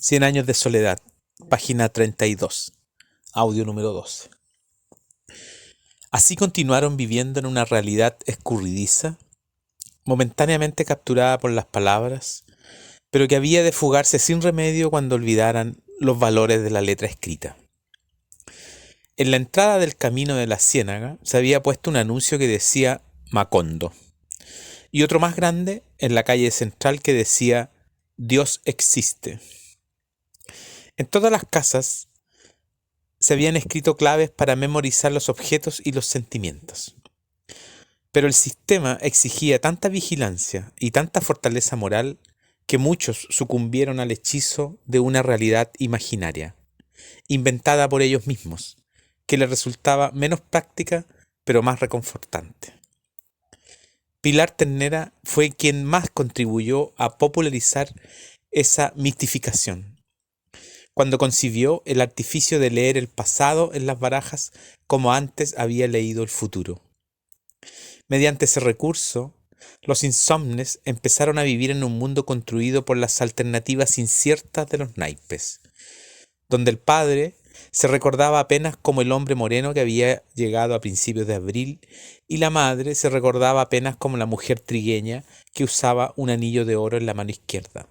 Cien años de soledad, página 32, audio número 12. Así continuaron viviendo en una realidad escurridiza, momentáneamente capturada por las palabras, pero que había de fugarse sin remedio cuando olvidaran los valores de la letra escrita. En la entrada del camino de la ciénaga se había puesto un anuncio que decía Macondo, y otro más grande en la calle central que decía Dios existe. En todas las casas se habían escrito claves para memorizar los objetos y los sentimientos. Pero el sistema exigía tanta vigilancia y tanta fortaleza moral que muchos sucumbieron al hechizo de una realidad imaginaria, inventada por ellos mismos, que les resultaba menos práctica pero más reconfortante. Pilar Ternera fue quien más contribuyó a popularizar esa mistificación, cuando concibió el artificio de leer el pasado en las barajas como antes había leído el futuro. Mediante ese recurso, los insomnes empezaron a vivir en un mundo construido por las alternativas inciertas de los naipes, donde el padre se recordaba apenas como el hombre moreno que había llegado a principios de abril y la madre se recordaba apenas como la mujer trigueña que usaba un anillo de oro en la mano izquierda,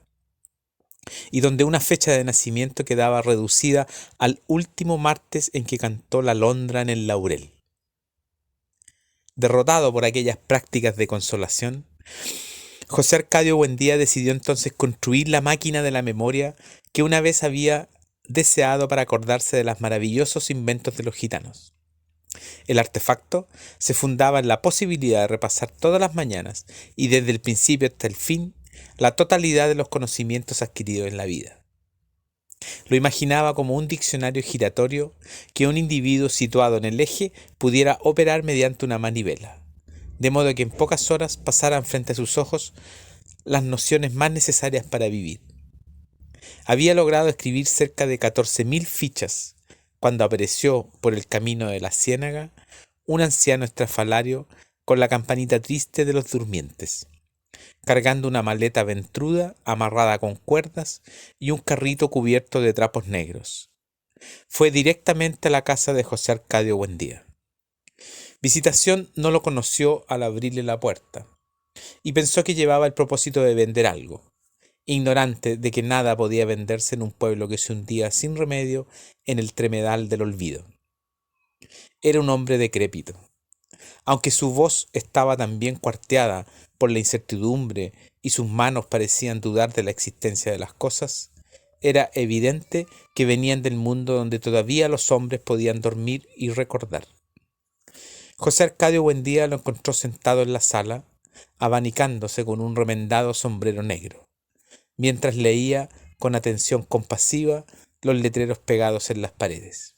y donde una fecha de nacimiento quedaba reducida al último martes en que cantó la alondra en el laurel. Derrotado por aquellas prácticas de consolación, José Arcadio Buendía decidió entonces construir la máquina de la memoria que una vez había deseado para acordarse de los maravillosos inventos de los gitanos. El artefacto se fundaba en la posibilidad de repasar todas las mañanas y desde el principio hasta el fin la totalidad de los conocimientos adquiridos en la vida. Lo imaginaba como un diccionario giratorio que un individuo situado en el eje pudiera operar mediante una manivela, de modo que en pocas horas pasaran frente a sus ojos las nociones más necesarias para vivir. Había logrado escribir cerca de 14.000 fichas cuando apareció por el camino de la ciénaga un anciano estrafalario con la campanita triste de los durmientes, cargando una maleta ventruda amarrada con cuerdas y un carrito cubierto de trapos negros. Fue directamente a la casa de José Arcadio Buendía. Visitación no lo conoció al abrirle la puerta, y pensó que llevaba el propósito de vender algo, ignorante de que nada podía venderse en un pueblo que se hundía sin remedio en el tremedal del olvido. Era un hombre decrépito. Aunque su voz estaba también cuarteada por la incertidumbre y sus manos parecían dudar de la existencia de las cosas, era evidente que venían del mundo donde todavía los hombres podían dormir y recordar. José Arcadio Buendía lo encontró sentado en la sala, abanicándose con un remendado sombrero negro, mientras leía con atención compasiva los letreros pegados en las paredes.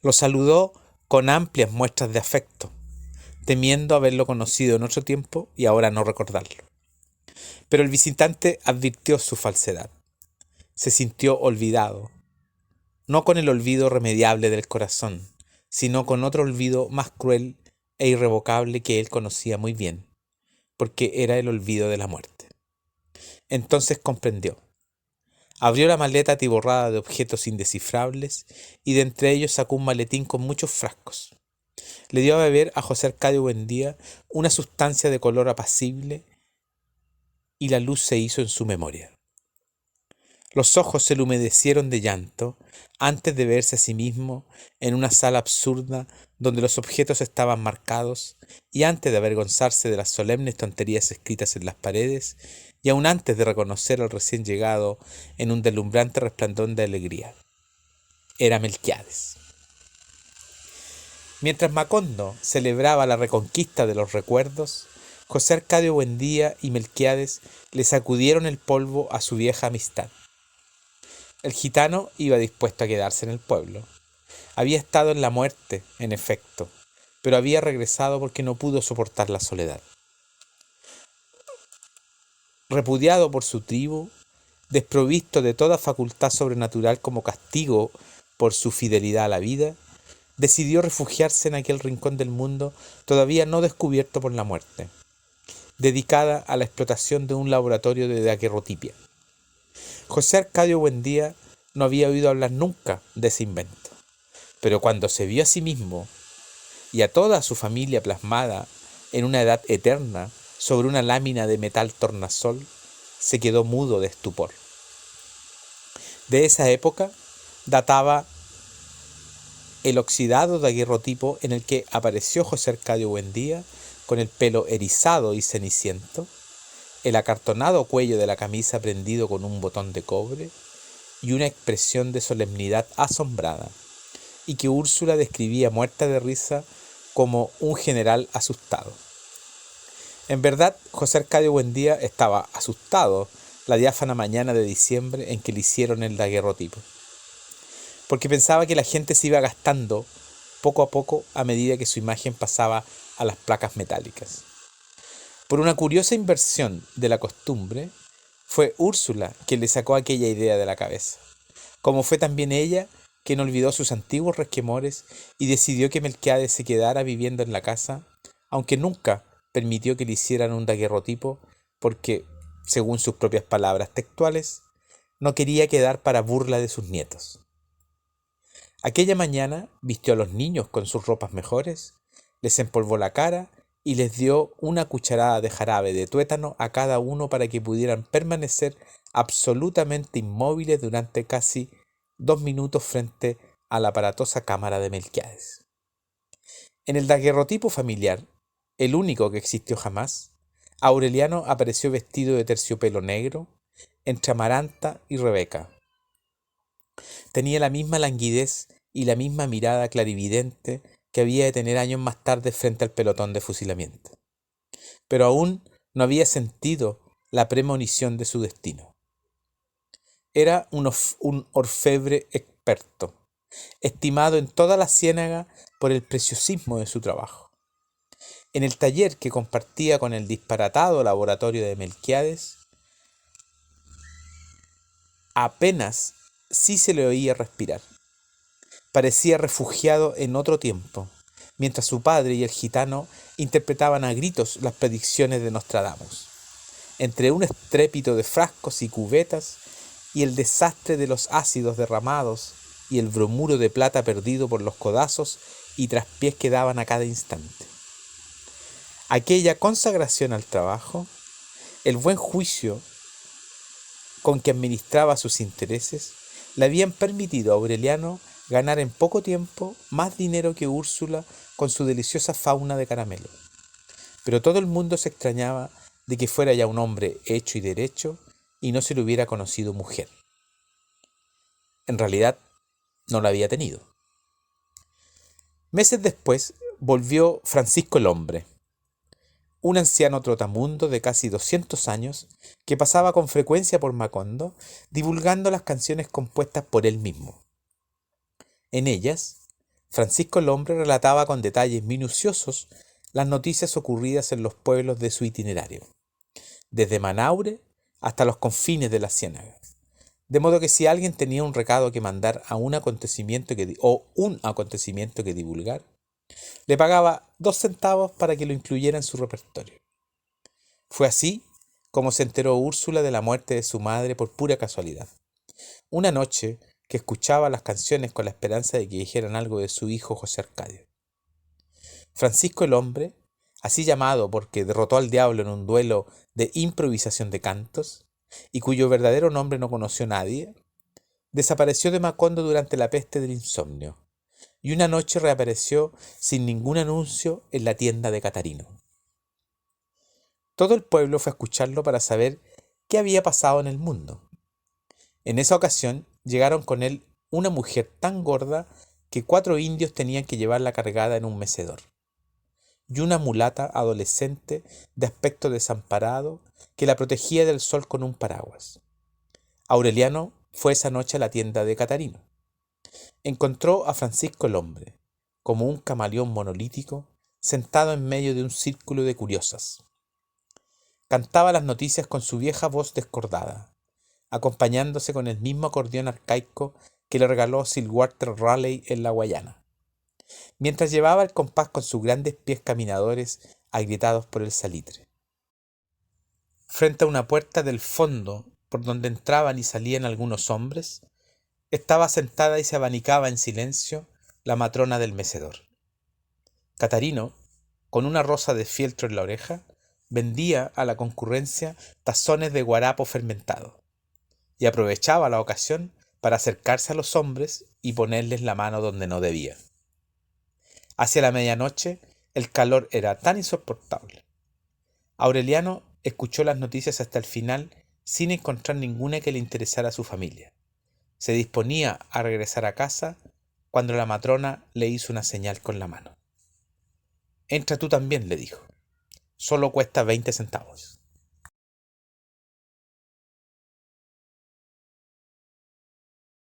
Lo saludó con amplias muestras de afecto, temiendo haberlo conocido en otro tiempo y ahora no recordarlo. Pero el visitante advirtió su falsedad. Se sintió olvidado, no con el olvido remediable del corazón, sino con otro olvido más cruel e irrevocable que él conocía muy bien, porque era el olvido de la muerte. Entonces comprendió. Abrió la maleta atiborrada de objetos indescifrables y de entre ellos sacó un maletín con muchos frascos. Le dio a beber a José Arcadio Buendía una sustancia de color apacible y la luz se hizo en su memoria. Los ojos se le humedecieron de llanto antes de verse a sí mismo en una sala absurda donde los objetos estaban marcados y antes de avergonzarse de las solemnes tonterías escritas en las paredes y aún antes de reconocer al recién llegado en un deslumbrante resplandor de alegría. Era Melquiades. Mientras Macondo celebraba la reconquista de los recuerdos, José Arcadio Buendía y Melquiades le sacudieron el polvo a su vieja amistad. El gitano iba dispuesto a quedarse en el pueblo. Había estado en la muerte, en efecto, pero había regresado porque no pudo soportar la soledad. Repudiado por su tribu, desprovisto de toda facultad sobrenatural como castigo por su fidelidad a la vida, decidió refugiarse en aquel rincón del mundo todavía no descubierto por la muerte, dedicada a la explotación de un laboratorio de daguerrotipia. José Arcadio Buendía no había oído hablar nunca de ese invento, pero cuando se vio a sí mismo y a toda su familia plasmada en una edad eterna sobre una lámina de metal tornasol, se quedó mudo de estupor. De esa época databa el oxidado daguerrotipo en el que apareció José Arcadio Buendía con el pelo erizado y ceniciento, el acartonado cuello de la camisa prendido con un botón de cobre y una expresión de solemnidad asombrada, y que Úrsula describía muerta de risa como un general asustado. En verdad, José Arcadio Buendía estaba asustado la diáfana mañana de diciembre en que le hicieron el daguerrotipo, porque pensaba que la gente se iba gastando poco a poco a medida que su imagen pasaba a las placas metálicas. Por una curiosa inversión de la costumbre, fue Úrsula quien le sacó aquella idea de la cabeza, como fue también ella quien olvidó sus antiguos resquemores y decidió que Melquiades se quedara viviendo en la casa, aunque nunca permitió que le hicieran un daguerrotipo porque, según sus propias palabras textuales, no quería quedar para burla de sus nietos. Aquella mañana vistió a los niños con sus ropas mejores, les empolvó la cara y les dio una cucharada de jarabe de tuétano a cada uno para que pudieran permanecer absolutamente inmóviles durante casi 2 minutos frente a la aparatosa cámara de Melquiades. En el daguerrotipo familiar, el único que existió jamás, Aureliano apareció vestido de terciopelo negro entre Amaranta y Rebeca. Tenía la misma languidez y la misma mirada clarividente que había de tener años más tarde frente al pelotón de fusilamiento. Pero aún no había sentido la premonición de su destino. Era un orfebre experto, estimado en toda la ciénaga por el preciosismo de su trabajo. En el taller que compartía con el disparatado laboratorio de Melquiades, apenas sí se le oía respirar. Parecía refugiado en otro tiempo, mientras su padre y el gitano interpretaban a gritos las predicciones de Nostradamus. Entre un estrépito de frascos y cubetas y el desastre de los ácidos derramados y el bromuro de plata perdido por los codazos y traspiés que daban a cada instante. Aquella consagración al trabajo, el buen juicio con que administraba sus intereses, le habían permitido a Aureliano ganar en poco tiempo más dinero que Úrsula con su deliciosa fauna de caramelo. Pero todo el mundo se extrañaba de que fuera ya un hombre hecho y derecho y no se le hubiera conocido mujer. En realidad, no la había tenido. Meses después volvió Francisco el Hombre, un anciano trotamundo de casi 200 años que pasaba con frecuencia por Macondo divulgando las canciones compuestas por él mismo. En ellas, Francisco el Hombre relataba con detalles minuciosos las noticias ocurridas en los pueblos de su itinerario, desde Manaure hasta los confines de la ciénaga. De modo que si alguien tenía un recado que mandar a un acontecimiento que divulgar, le pagaba 2 centavos para que lo incluyera en su repertorio. Fue así como se enteró Úrsula de la muerte de su madre por pura casualidad. Una noche que escuchaba las canciones con la esperanza de que dijeran algo de su hijo José Arcadio. Francisco el Hombre, así llamado porque derrotó al diablo en un duelo de improvisación de cantos, y cuyo verdadero nombre no conoció nadie, desapareció de Macondo durante la peste del insomnio, y una noche reapareció sin ningún anuncio en la tienda de Catarino. Todo el pueblo fue a escucharlo para saber qué había pasado en el mundo. En esa ocasión llegaron con él una mujer tan gorda que 4 indios tenían que llevarla cargada en un mecedor, y una mulata adolescente de aspecto desamparado que la protegía del sol con un paraguas. Aureliano fue esa noche a la tienda de Catarino. Encontró a Francisco el Hombre, como un camaleón monolítico, sentado en medio de un círculo de curiosas. Cantaba las noticias con su vieja voz descordada, acompañándose con el mismo acordeón arcaico que le regaló Sir Walter Raleigh en la Guayana, mientras llevaba el compás con sus grandes pies caminadores agrietados por el salitre. Frente a una puerta del fondo por donde entraban y salían algunos hombres, estaba sentada y se abanicaba en silencio la matrona del mecedor. Catarino, con una rosa de fieltro en la oreja, vendía a la concurrencia tazones de guarapo fermentado, y aprovechaba la ocasión para acercarse a los hombres y ponerles la mano donde no debía. Hacia la medianoche el calor era tan insoportable. Aureliano escuchó las noticias hasta el final sin encontrar ninguna que le interesara a su familia. Se disponía a regresar a casa cuando la matrona le hizo una señal con la mano. «Entra tú también», le dijo. «Solo cuesta 20 centavos».